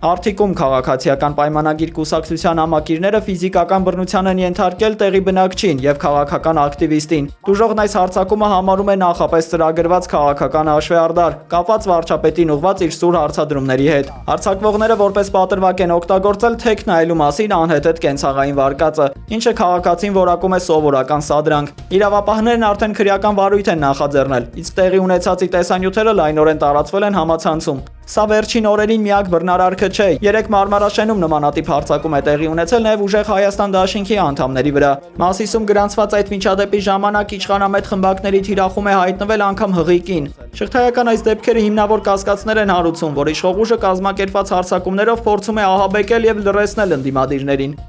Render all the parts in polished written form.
Արտիկում քաղաքացիական պայմանագիր կուսակցության համակիրները ֆիզիկական բռնության են ենթարկել տեղի բնակչին եւ քաղաքական ակտիվիստին։ Դժողն այս հարձակումը համարում է նախապես ծրագրված քաղաքական հաշվեհարդար, կապված վարչապետին ուղղված իր սուր հարցադրումների հետ։ Հարձակվողները որպես պատրվակ են օգտագործել թեք նայելու մասին անհեթեթ կենցաղային վարկածը, ինչը քաղաքացին որակում է սովորական սադրանք։ Իրավապահներն արդեն քրեական վարույթ են նախաձեռնել, իսկ տեղի ունեցածի տեսանյութերը լայնորեն տարածվել են համացանցում։ Սա վերջին օրերին միակ բռնարարքը չէ։ Երեք Մարմարաշենում նմանատիպ հարձակում է տեղի ունեցել նաև ուժեղ Հայաստան դաշինքի անդամների վրա։ Մասիսում գրանցված այդ միջադեպի ժամանակ իշխանամետ խմբակների թիրախում է հայտնվել անգամ հղիկին։ Շղթայական այս դեպքերը հիմնավոր կասկածներ են հարուցում, որ իշխող ուժը կազմակերպված հարձակումներով փորձում է ահաբեկել եւ լրացնել ընդդիմադիրներին։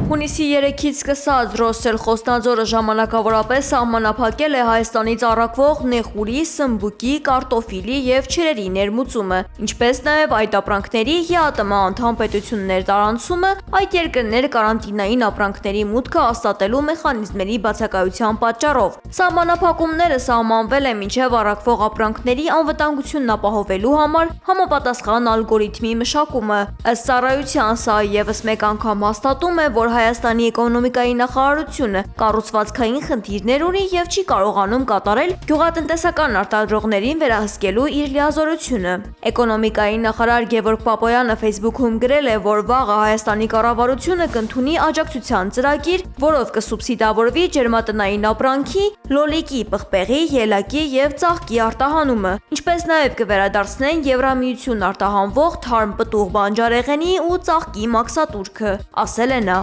Հունիսի 3-ից սկսած Ռոսել Խոսնաձորը ժամանակավորապես սահմանափակել է Հայաստանից առաքվող նեխուրի, սմբուկի, կարտոֆիլի եւ չրերի ներմուծումը, ինչպես նաեւ այդ ապրանքների ՀԱՏՄ անդամ պետություններ տարանցումը, այդ երկրներ կարանտինային ապրանքների մուտքը հաստատելու մեխանիզմների բացակայության պատճառով։ Սահմանափակումները սահմանվել է մինչև առաքվող ապրանքների անվտանգությունն ապահովելու համար համապատասխան ալգորիթմի մշակումը։ Ըստ ծառայության սա եւս մեկ անգամ հաստատում է, որ Հայաստանի էկոնոմիկայի նախարարությունը կառուցվածքային խնդիրներ ունի եւ չի կարողանում կատարել գյուղատնտեսական արտադրողներին վերահսկելու իր լիազորությունը։ Էկոնոմիկայի նախարար Գևորգ Պապոյանը Facebook-ում գրել է, որ վաղը Հայաստանի կառավարությունը կընդունի աջակցության ծրագիր, որով կսուբսիդավորվի ջերմատնային ապրանքի, լոլիկի, պղպեղի, ելակի եւ ծաղկի արտահանումը, ինչպես նաեւ կվերադարձնեն Եվրամիություն արտահանվող թարմ պտուղ բանջարեղենի ու ծաղկի մաքսատուրքը, ասել է նա։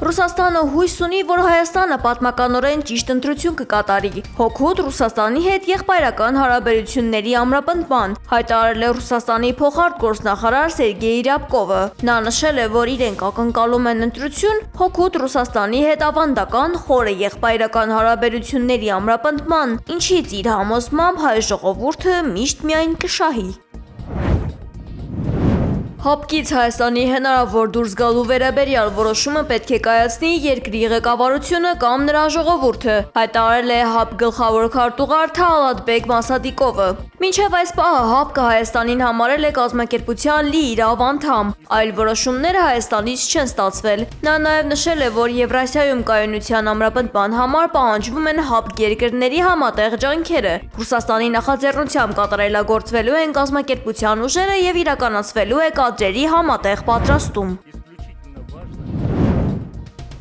Ռուսաստանը հույս ունի, որ Հայաստանը պատմականորեն ճիշտ ընտրություն կկատարի հօգուտ Ռուսաստանի հետ եղբայրական հարաբերությունների ամրապնդման, հայտարարել է Ռուսաստանի փոխարտգործնախարար Սերգեյ Ռյաբկովը։ Նա նշել է, որ իրենք ակնկալում են ընտրություն հօգուտ Ռուսաստանի հետ ավանդական խորը եղբայրական հարաբերությունների ամրապնդման, ինչից իր համոզմամբ հայ ժողովուրդը միշտ միայն կշահի։ Հապկից Հայաստանի հնարավոր դուրս գալու վերաբերյալ որոշումը պետք է կայացնի երկրի ղեկավարությունը կամ նրա ժողովուրդը, հայտարարել է ՀԱՊԿ գլխավոր քարտուղար Թալատբեկ Մասադիկովը։ Մինչև այս պահը ՀԱՊԿ-ը Հայաստանին համարել է կազմակերպության լիիրավ անդամ, այլ որոշումները Հայաստանից չեն ստացվել։ Նա նաև նշել է, որ Եվրասիայում կայունության ամրապնդման համար պահանջվում են ՀԱՊԿ երկրների համատեղ ջանքերը։ Ռուսաստանի նախաձեռնությամբ կատարելագործվելու են կազմակերպության ուժերը եւ իրականացվելու է կադրերի համատեղ պատրաստում։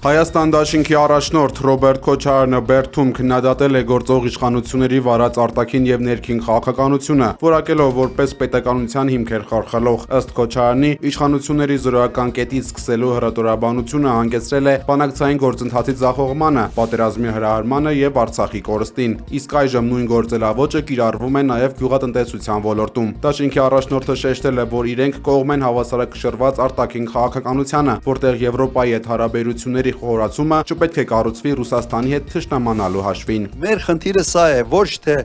Հայաստան դաշինքի առաջնորդ Ռոբերտ Քոչարյանը Բերդում քննադատել է գործող իշխանությունների վարած արտաքին եւ ներքին քաղաքականությունը, որակելով որպես պետականության հիմքեր խարխալող։ Ըստ Քոչարյանի, իշխանությունների զրոյական կետից սկսելու հրատորաբանությունը հանգեցրել է բանակցային գործընթացի ձախողմանը, պատերազմի հրահրմանը եւ Արցախի կորստին։ Իսկ այժմ նույն գործելավոճը կիրառվում է նաեւ գյուղատնտեսության ոլորտում։ Դաշինքի առաջնորդը շեշտել է, որ իրենք կողմ են հավասարակշռված արտաքին քաղաքականությանը, որտեղ Եվրոպայի հետ հարաբերությունների խորացումը չպետք է կառուցվի Ռուսաստանի հետ թշնամանալու հաշվին։ Մեր խնդիրը սա է, ոչ թե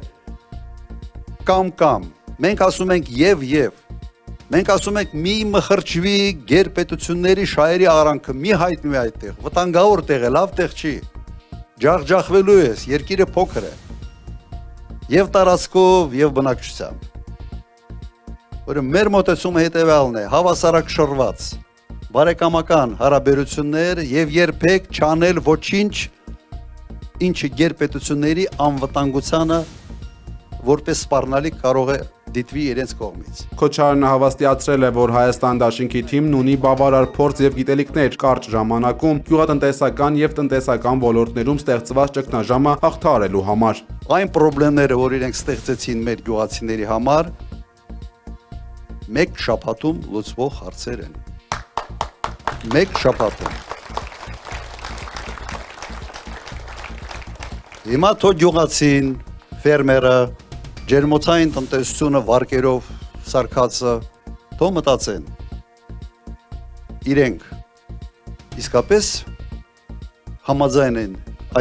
կամ։ Մենք ասում ենք եւ։ Մենք ասում ենք մի մխրճվի գերպետությունների շահերի արանքը, մի հայտնվի այդտեղ։ Վտանգավոր տեղ է, լավ տեղ չի։ Ջախջախվելու ես, երկիրը փոքր է։ Եվ տարածքով, եւ բնակչությամբ։ Որը մեր մոտեցումը հետեւյալն է, հավասարակշռված բարեկամական հարաբերություններ եւ երբեք չանել ոչինչ, ինչը գերպետությունների անվտանգությանը որպես սպառնալիք կարող է դիտվի իրենց կողմից։ Քոչարյանը հավաստիացրել է, որ Հայաստան դաշինքի թիմն ունի բավարար փորձ եւ գիտելիքներ կարճ ժամանակում գյուղատնտեսական եւ տնտեսական ոլորտներում ստեղծված ճգնաժամը հաղթահարելու համար։ Այն խնդիրները, որ իրենք ստեղծեցին մեր գյուղացիների համար, մեկ շաբաթում լուծվող հարցեր են։ Մեկ շաբաթում։ Հիմա թո գյուղացին, ֆերմերը, ջերմոցային տնտեսությունը վարկերով սարքածը, թո մտածեն։ Իրենք իսկապես համաձայն են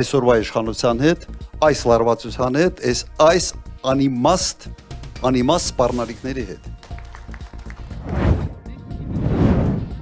այսօրվա իշխանության հետ, այս լարվածության հետ, այս անիմաստ սպառնալիքների հետ։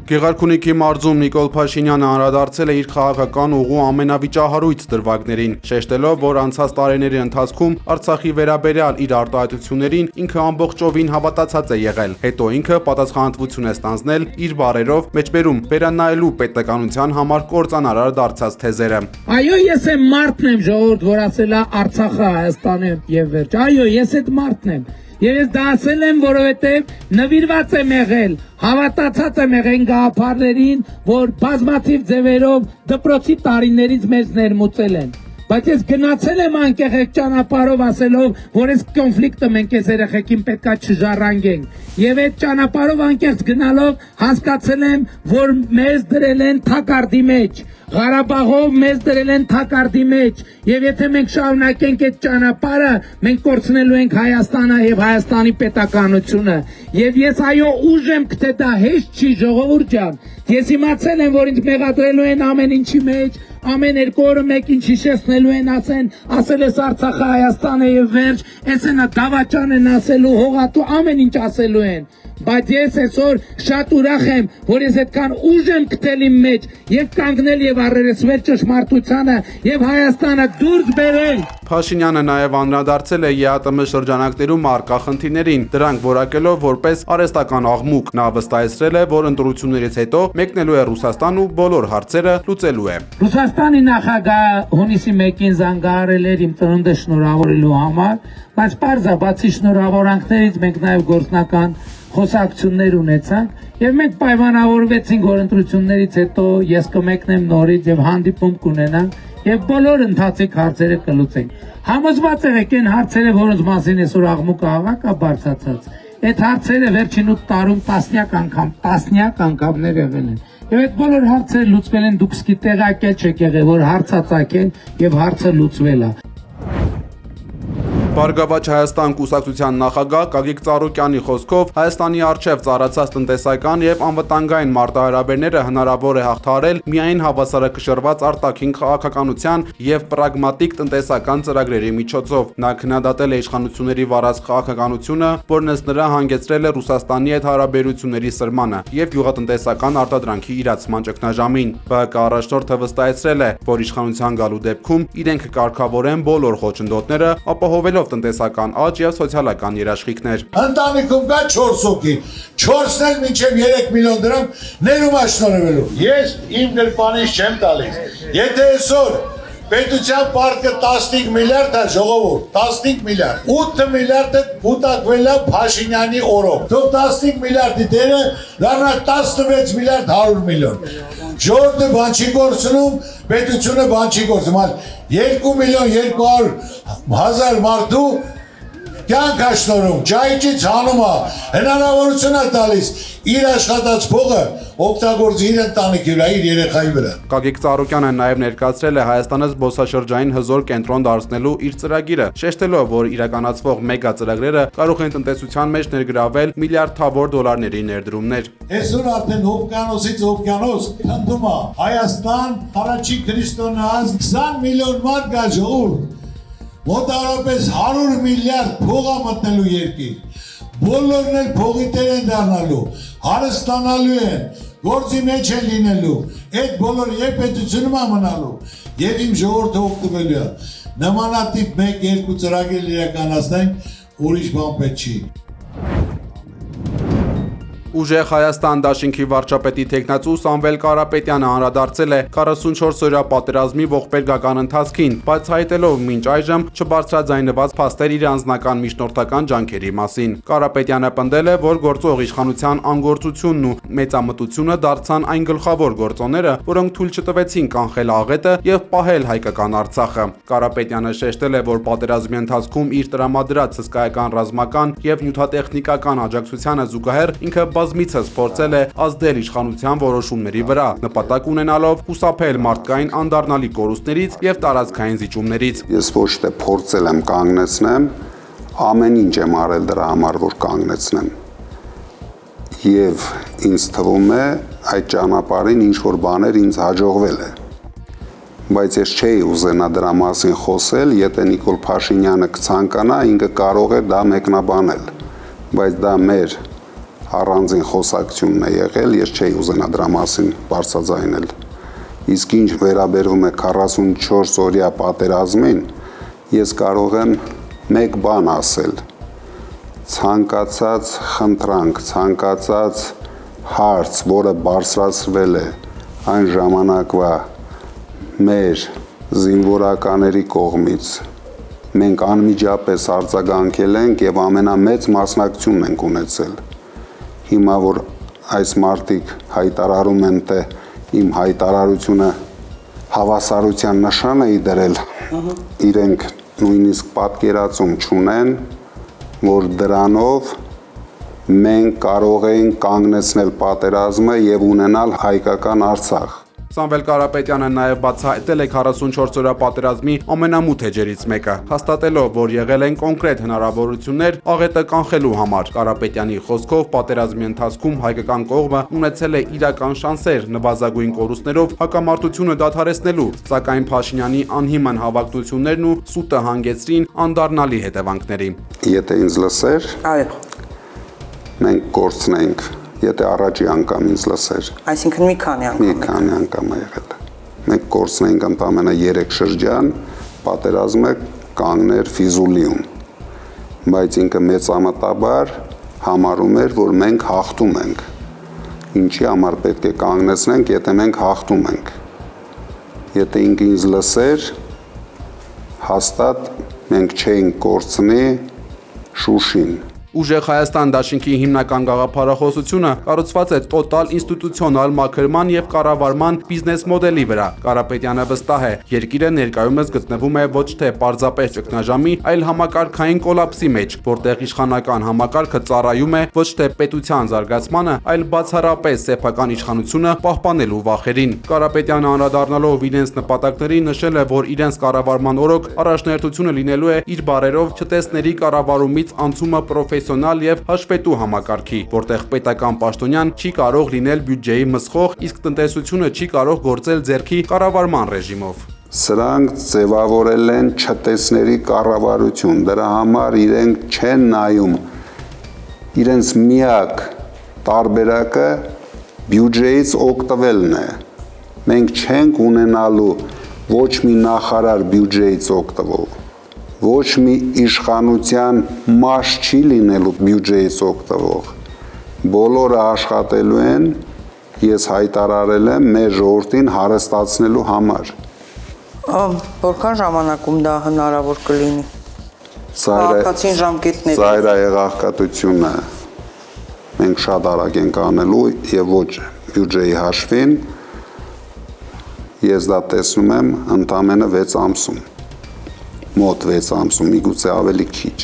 Գեղարքունիքի մարզում Նիկոլ Փաշինյանը անդրադարձել է իր քաղաքական ուղու ամենավիճահարույց դրվագներին, շեշտելով, որ անցած տարիների ընթացքում Արցախի վերաբերյալ իր արտահայտություններին ինքը ամբողջովին հավատացած է եղել, հետո ինքը պատասխանատվություն է ստանձնել իր բառերով մեջբերում վերանայելու պետականության համար կործանարար դարձած թեզերը։ Այո, ես եմ մարդն եմ, ժողովուրդ, որ ասել է Արցախը Հայաստանը եւ վերջ։ Այո, ես այդ մարդն եմ։ Եվ ես դա ասել եմ, որովհետև նվիրված եմ եղել, հավատացած եմ եղել գաղափարներին, որ բազմաթիվ ձևերով դպրոցի տարիներից մեզ ներմուծել են։ Բայց ես գնացել եմ անկեղծ ճանապարհով ասելով, որ այս կոնֆլիկտը մենք այս երեխեքին պետքա չժառանգենք։ Եվ այդ ճանապարհով անկեղծ գնալով հասկացել եմ, որ մեզ դրել են թակարդի մեջ։ Ղարաբաղով մեզ դրել են թակարդի մեջ, եւ եթե մենք շարունակենք այդ ճանապարհը, մենք կորցնելու ենք Հայաստանը եւ Հայաստանի պետականությունը։ Եվ ես այո ուժ եմ, թե դա հեշտ չի, ժողովուրդ ջան։ Ես իմացել եմ, որ ինձ մեղադրելու են ամեն ինչի մեջ, ամեն երկու օրը մեկին հիշեցնելու են, ասել ես Արցախը Հայաստանը եւ վերջ, այսինքն դավաճան են ասելու, հողատու ամեն ինչ ասելու են։ Բայց ես այսօր շատ ուրախ եմ, որ ես այդքան ուժ եմ գտել իմ մեջ եւ կանգնել եւ առերեսվել ճշմարտությանը եւ Հայաստանը դուրս բերել։ Փաշինյանը նաև անդրադարձել է ԵԱՏՄ շրջանակներում առկա խնդիրներին, դրանք որակելով որպես արհեստական աղմուկ։ Նա վստահեցրել է, որ ընտրություններից հետո մեկնելու է Ռուսաստան ու բոլոր հարցերը լուծելու է։ Ռուսաստանի նախագահը հունիսի 1-ին զանգահարել էր իմ ծնունդը շնորհավորելու համար, բայց պարզաբացի շնորհավորանքներից մենք նաև գործնական խոսակցություններ ունեցանք եւ մենք պայմանավորվեցինք, որ ընտրություններից հետո ես կմեկնեմ նորից եւ հանդիպում կունենանք եւ բոլոր ընթացիկ հարցերը կլուծենք։ Համոզված եղեք այն հարցերը, որոնց մասին այսօր աղմուկը աղակ է բարձրացած։ Այդ հարցերը վերջին 8 տարում տասնյակ անգամներ եղել են։ Եվ այդ բոլոր հարցերը լուծվել են, դուք սկի տեղակել չեք եղել, որ հարցածագեն եւ հարցը լուծվել է։ Բարգավաճ Հայաստան կուսակցության նախագահ Գագիկ Ծառուկյանի խոսքով Հայաստանի առջև ծառացած տնտեսական եւ անվտանգային մարտահրավերները հնարավոր է հաղթահարել միայն հավասարակշռված արտաքին քաղաքականության եւ պրագմատիկ տնտեսական ծրագրերի միջոցով։ Նա քննադատել է իշխանությունների վարած քաղաքականությունը, որն ըստ նրա հանգեցրել է Ռուսաստանի հետ հարաբերությունների սրմանը եւ գյուղատնտեսական արտադրանքի իրացման ճգնաժամին։ ԲՀԿ առաջնորդը վստահեցրել է, որ իշխանության գալու դեպքում իրենք կկարգավորեն բոլոր խոչընդոտները, ապահովելով տնտեսական աճ եւ սոցիալական երաշխիքներ։ Ընտանիքում կա 4 հոգի, 4-ն էլ մինչև 3 միլիոն դրամ ներում աշնորհվելու։ Ես իմ գրպանից չեմ տալիս։ Եթե այսօր պետության պարտքը 15 միլիարդ է, ժողովուրդ, 15 միլիարդ, 8 միլիարդը կուտակվել է Փաշինյանի օրով։ Թող 15 միլիարդի դերը դառնա 16 միլիարդ 100 միլիոն։ Ժողովուրդը բան չի գործնում, պետությունը բան չի գործում, այլ 2 միլիոն 200,000 մարդու կյանք աշնորհում, ճայճից հանում է, հնարավորություն է տալիս իր աշխատած փողը օգտագործի իր ընտանիքի վրա, իր երեխայի վրա։ Գագիկ Ծառուկյանը նաև ներկայացրել է Հայաստանը զբոսաշրջային հզոր կենտրոն դարձնելու իր ծրագիրը, շեշտելով, որ իրականացվող մեգա ծրագրերը կարող են տնտեսության մեջ ներգրավել միլիարդավոր դոլարների ներդրումներ։ Այսօր արդեն օվկիանոսից օվկիանոս հանդում է Հայաստան, առաջին քրիստոնեաց 20 միլիոն մարդ կա ժողովուրդ։ Մոտավորապես 100 միլիարդ փող է մտնելու երկիր։ Բոլորն էլ փողի տեր են դառնալու, հարստանալու են, գործի մեջ են լինելու, այդ բոլորը եւ պետությունում է մնալու, եւ իմ ժողովուրդը օգտվելու է։ Նմանատիպ 1-2 ծրագիր իրականացնենք, ուրիշ բան պետք չի։ Ուժեղ Հայաստան դաշինքի վարչապետի թեկնածու Սամվել Կարապետյանը անդրադարձել է 44-օրյա պատերազմի ողբերգական ընթացքին, բայց հայտելով մինչ այժմ չբարձրաձայնված փաստեր իր անձնական միջնորդական ջանքերի մասին։ Կարապետյանը պնդել է, որ գործող իշխանության անգործությունն ու մեծամտությունը դարձան այն գլխավոր գործոնները, որոնք թույլ չտվեցին կանխել աղետը եւ պահել հայկական Արցախը։ Կարապետյանը շեշտել է, որ պատերազմի ընթացքում իր տրամադրած հսկայական ռազմական եւ նյութատեխնիկական աջակցությանը զուգահեռ ինքը բազմիցս փորձել է ազդել իշխանության որոշումների վրա, նպատակ ունենալով խուսափել մարդկային անդառնալի կորուստներից եւ տարածքային զիջումներից։ Ես ոչ թե փորձել եմ կանգնեցնեմ, ամեն ինչ եմ արել դրա համար, որ կանգնեցնեմ։ Եվ ինձ թվում է այդ ճանապարհին ինչ որ բաներ ինձ հաջողվել է։ Բայց ես չէի ուզենա դրա մասին խոսել, եթե Նիկոլ Փաշինյանը կցանկանա, ինքը կարող է դա մեկնաբանել, բայց դա մեր առանձին խոսակցությունն է եղել, ես չէի ուզենա դրա մասին բարձրաձայնել։ Իսկ ինչ վերաբերում է 44 օրյա պատերազմին, ես կարող եմ մեկ բան ասել. ցանկացած խնդրանք, ցանկացած հարց, որը բարձրացվել է այն ժամանակվա մեր զինվորականների կողմից, մենք անմիջապես արձագանքել ենք եւ ամենամեծ մասնակցությունն ենք ունեցել։ Հիմա որ այս մարդիկ հայտարարում են, թե իմ հայտարարությունը հավասարության նշան է դրել, իրենք նույնիսկ պատկերացում չունեն, որ դրանով մենք կարող ենք կանգնեցնել պատերազմը եւ ունենալ հայկական Արցախ։ Սամվել Կարապետյանը նաև բացահայտել է 44 օրյա պատերազմի ամենամութ էջերից մեկը, հաստատելով, որ եղել են կոնկրետ հնարավորություններ աղետը կանխելու համար։ Կարապետյանի խոսքով պատերազմի ընթացքում հայկական կողմը ունեցել է իրական շանսեր նվազագույն կորուստներով հակամարտությունը դադարեցնելու, սակայն Փաշինյանի անհիմն հավակնություններն ու սուտը հանգեցրին անդառնալի հետևանքների։ Եթե ինձ լսեր, մենք կորցնենք, եթե առաջի անգամ ինձ լսեր։ Այսինքն մի քանի անգամ է եղել։ Մենք կորցնենք ընդամենը 3 շրջան, պատերազմը կանգներ Ֆիզուլիում։ Բայց ինքը մեծամտաբար համարում էր, որ մենք հաղթում ենք։ Ինչի համար պետք է կանգնեցնենք, եթե մենք հաղթում ենք։ Եթե ինքը ինձ լսեր, հաստատ մենք չէինք կորցնի Շուշին։ Ուժեղ Հայաստան դաշինքի հիմնական գաղափարախոսությունը կառուցված է տոտալ ինստիտուցիոնալ մաքրման եւ կառավարման բիզնես մոդելի վրա։ Կարապետյանը վստահ է, երկիրը ներկայումս գտնվում է ոչ թե պարզապես ճգնաժամի, այլ համակարգային կոլապսի մեջ, որտեղ իշխանական համակարգը ծառայում է ոչ թե պետության զարգացմանը, այլ բացառապես սեփական իշխանությունը պահպանելու վախերին։ Կարապետյանը անդրադառնալով իրենց նպատակների նշել է, որ իրենց կառավարման օրոք առաջնահերթությունը լինելու է իր բարերով չտեսների կառավարումից անցումը պրոֆեսիոնալ եւ հաշվետու համակարգի, որտեղ պետական պաշտոնյան չի կարող լինել բյուջեի մսխող, իսկ տնտեսությունը չի կարող գործել ձեռքի կառավարման ռեժիմով։ Սրանք ձևավորել են չտեսների կառավարություն, դրա համար իրենք չեն նայում, իրենց միակ տարբերակը բյուջեից օգտվելն է։ Մենք չենք ունենալու ոչ մի նախարար բյուջեից օգտվող, ոչ մի իշխանության մաս չի լինելու բյուջեից օգտվող։ Բոլորը աշխատելու են, ես հայտարարել եմ մեր ժողովրդին հարստացնելու համար։ Որքան ժամանակում դա հնարավոր կլինի։ Քաղաքացին ժամկետներ։ Ծայրահեղաղկատությունը մենք շատ արագ ենք անելու եւ ոչ բյուջեի հաշվին։ Ես դա տեսնում եմ ընդամենը 6 ամսում։ Մոտ 6 ամսում, միգուցե ավելի քիչ։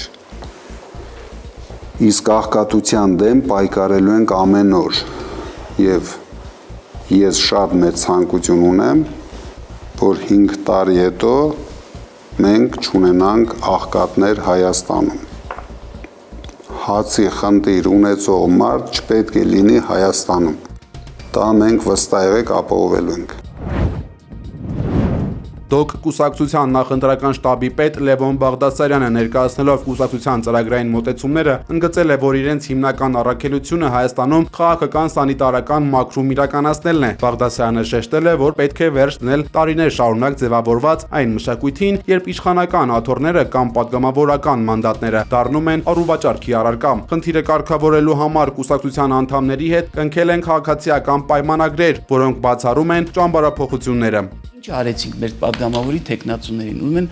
Իսկ աղքատության դեմ պայքարելու ենք ամեն օր եւ ես շատ մեծ ցանկություն ունեմ, որ 5 տարի հետո մենք չունենանք աղքատներ Հայաստանում։ Հացի խնդիր ունեցող մարդ չպետք է լինի Հայաստանում։ Դա մենք վստահ եղեք ապահովելու ենք։ ԴՕԿ կուսակցության նախընտրական շտաբի պետ Լևոն Բաղդասարյանը ներկայացնելով կուսակցության ծրագրային մոտեցումները ընդգծել է, որ իրենց հիմնական առաքելությունը Հայաստանում քաղաքական սանիտարական մաքրում իրականացնելն է։ Բաղդասարյանը շեշտել է, որ պետք է վերջ դնել տարիներ շարունակ ձևավորված այն մշակույթին, երբ իշխանական աթոռները կամ պատգամավորական մանդատները դառնում են առուվաճառքի առարկա։ Խնդիրը կարգավորելու համար կուսակցության անդամների հետ կնքել են քաղաքացիական պայմանագրեր, որոնք բացառում են ճամբարափոխությունները։ Ինչ արեցինք մեր պատգամավորի տեխնացուներին, ում են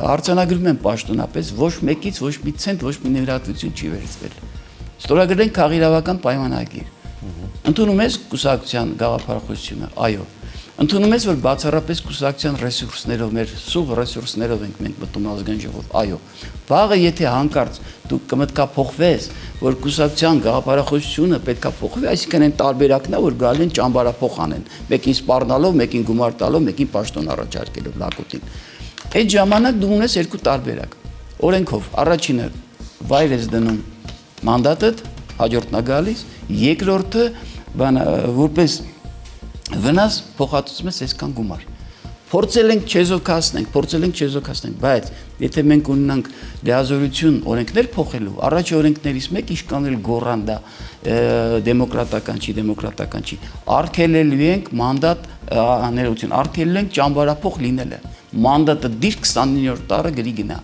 արձանագրում են պաշտոնապես, ոչ մեկից ոչ մի ցենտ, ոչ մի ներդրություն չի վերցվել։ Ստորագրենք քաղաքական պայմանագիր։ Ընդունում ես կուսակցության գաղափարախոսությունը, այո։ Ընդունում ես, որ բացառապես կուսակցության ռեսուրսներով, մեր սուղ ռեսուրսներով ենք մենք մտնում ազգային ժողով, այո։ Վաղը եթե հանկարծ դու կմտկափոխվես, որ կուսակցության գաղափարախոսությունը պետքա փոխվի, այսինքն այն տարբերակն է, որ գալու են ճամբարափոխ անեն, մեկին սպառնալով, մեկին գումար տալով, մեկին պաշտոն առաջարկելով լակոտին։ Այդ ժամանակ դու ունես երկու տարբերակ։ Օրենքով առաջինը վայր ես դնում մանդատդ, հաջորդն է գալիս, երկրորդը որպես վնաս փոխհատուցում ես այսքան գումար։ Փորձել ենք չեզոքացնենք, բայց եթե մենք ունենանք լիազորություն օրենքներ փոխելու, առաջի օրենքներից մեկը իշկանել գոռան դա դեմոկրատական չի, արգելելու ենք մանդատ աներություն, արգելելու ենք ճամբարափոխ լինելը, մանդատը դիր 29-րդ տարը գրի գնա։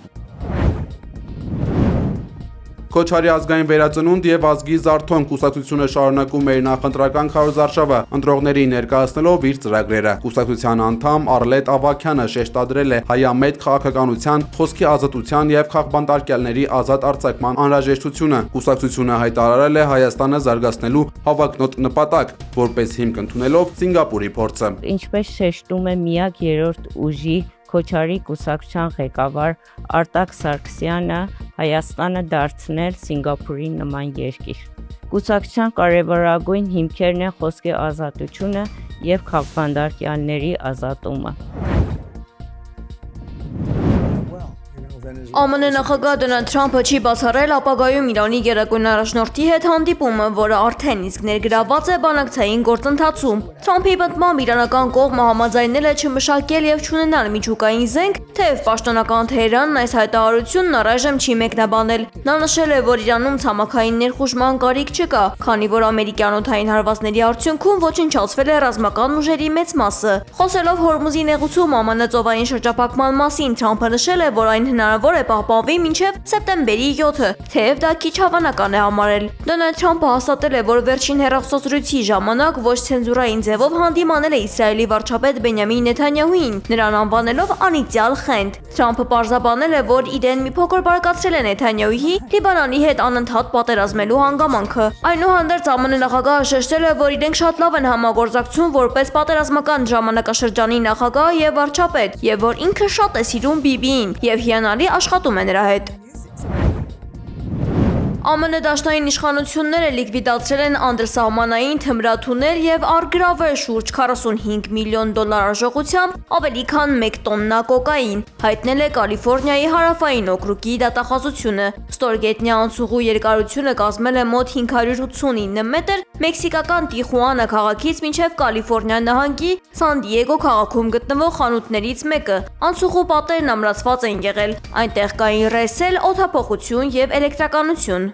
Քոչարի ազգային վերածնունդ եւ ազգի զարթոն կուսակցությունը շարունակում է իր նախընտրական քարոզարշավը, ընտրողների ներկայացնելով իր ծրագրերը։ Կուսակցության անդամ Արլետ Ավագյանը շեշտադրել է հայամետ քաղաքականության, խոսքի ազատության եւ քաղբանտարկյալների ազատ արձակման անհրաժեշտությունը։ Կուսակցությունը հայտարարել է Հայաստանը զարգացնելու հավակնոտ նպատակ, որպես հիմք ընդունելով Սինգապուրի փորձը։ Ինչպես շեշտում է միակ երրորդ ուժի Քոչարի կուսակցության ղեկավար Արտակ Սարգսյանը, Հայաստանը դարձնել Սինգապուրի նման երկիր։ Կուսակցության կարևորագույն հիմքերն են խոսքի ազատությունը եւ քաղբանտարկյալների ազատումը։ ԱՄՆ նախագահ Դոնալդ Թրամփը չի բացառել ապագայում Իրանի գերագույն առաջնորդի հետ հանդիպումը, որը արդեն իսկ ներգրավված է բանակցային գործընթացում։ Թրամփի պատմամբ իրանական կողմը համաձայնել է չմշակել եւ չունենալ միջուկային զենք, թեև պաշտոնական Թեհրանն այս հայտարարությունն առայժմ չի մեկնաբանել։ Նա նշել է, որ Իրանում ցամաքային ներխուժման կարիք չկա, քանի որ ամերիկյան օդային հարվածների արդյունքում ոչնչացվել է ռազմական ուժերի մեծ մասը։ Խոսելով Հորմուզի նեղուցում ԱՄՆ ծովային շրջափակման մասին, Թրամփը նշել է, որ այն հնարավոր է պահպանվի մինչև սեպտեմբերի 7-ը, թեև դա քիչ հավանական է համարել։ Դոնալդ Թրամփը հաստատել է, որ վերջին հեռախոսազրույցի ժամանակ ոչ ցենզուրային ձևով հանդիմանել է Իսրայելի վարչապետ Բենյամին Նեթանյահուին, նրան անվանելով անիծյալ խենթ։ Թրամփը պարզաբանել է, որ իրեն մի փոքր բարկացրել է Նեթանյահուի Լիբանանի հետ անընդհատ պատերազմելու հանգամանքը։ Այնուհանդերձ ԱՄՆ նախագահը շեշտել է, որ իրենք շատ լավ են համագործակցում որպես պատերազմական ժամանակաշրջանի նախագահ եւ վարչապետ, եւ որ ինքը շատ է սիրում Բիբիին եւ հիանալի աշխատում է նրա հետ։ ԱՄՆ դաշնային իշխանությունները լիկվիդացրել են անդրսահմանային թմրաթուներ եւ առգրավել շուրջ 45 միլիոն դոլար արժողությամբ ավելի քան 1 տոննա կոկային, հայտնել է Կալիֆոռնիայի հարավային օկրուգի դատախազությունը։ Ստորգետնյա անցուղու երկարությունը կազմել է մոտ 589 մետր մեքսիկական Տիխուանա քաղաքից մինչև Կալիֆոռնիա նահանգի Սան Դիեգո քաղաքում գտնվող խանութներից մեկը։ Անցուղու պատերն ամրացված են եղել, այնտեղ կային ռեսել, օդափոխություն եւ էլեկտրականություն։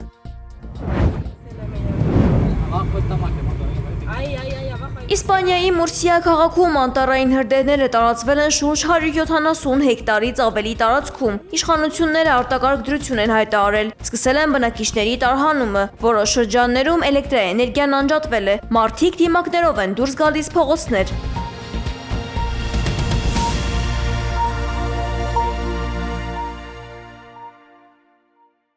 Իսպանիայի Մուրսիա քաղաքում անտառային հրդեհները տարածվել են շուրջ 170 հեկտարից ավելի տարածքում։ Իշխանությունները արտակարգ դրություն են հայտարարել, սկսել են բնակիչների տարհանումը, որոշ շրջաններում էլեկտրաէներգիան անջատվել է, մարդիկ դիմակներով են դուրս գալիս փողոցներ։